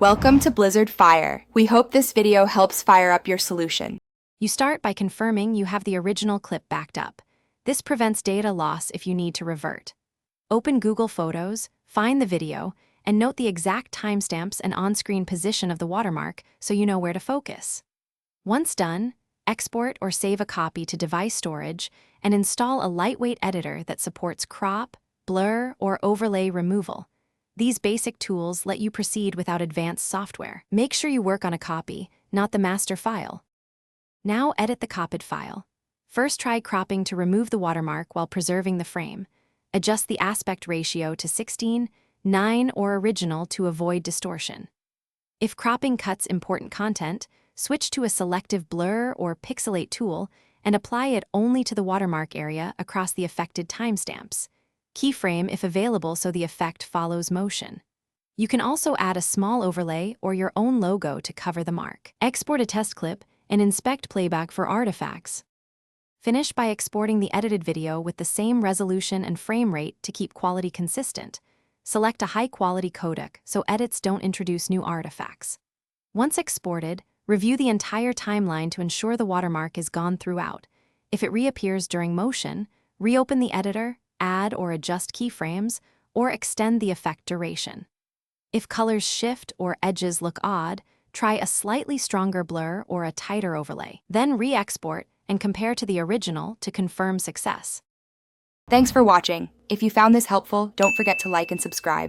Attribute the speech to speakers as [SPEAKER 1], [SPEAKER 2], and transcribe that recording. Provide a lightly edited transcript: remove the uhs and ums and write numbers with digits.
[SPEAKER 1] Welcome to Blizzard Fire. We hope this video helps fire up your solution.
[SPEAKER 2] You start by confirming you have the original clip backed up. This prevents data loss if you need to revert. Open Google Photos, find the video, and note the exact timestamps and on-screen position of the watermark so you know where to focus. Once done, export or save a copy to device storage and install a lightweight editor that supports crop, blur, or overlay removal. These basic tools let you proceed without advanced software. Make sure you work on a copy, not the master file. Now edit the copied file. First try cropping to remove the watermark while preserving the frame. Adjust the aspect ratio to 16:9 or original to avoid distortion. If cropping cuts important content, switch to a selective blur or pixelate tool and apply it only to the watermark area across the affected timestamps. Keyframe if available so the effect follows motion. You can also add a small overlay or your own logo to cover the mark. Export a test clip and inspect playback for artifacts. Finish by exporting the edited video with the same resolution and frame rate to keep quality consistent. Select a high-quality codec so edits don't introduce new artifacts. Once exported, review the entire timeline to ensure the watermark is gone throughout. If it reappears during motion, reopen the editor, add or adjust keyframes, or extend the effect duration. If colors shift or edges look odd, try a slightly stronger blur or a tighter overlay. Then re-export and compare to the original to confirm success.
[SPEAKER 1] Thanks for watching. If you found this helpful, don't forget to like and subscribe.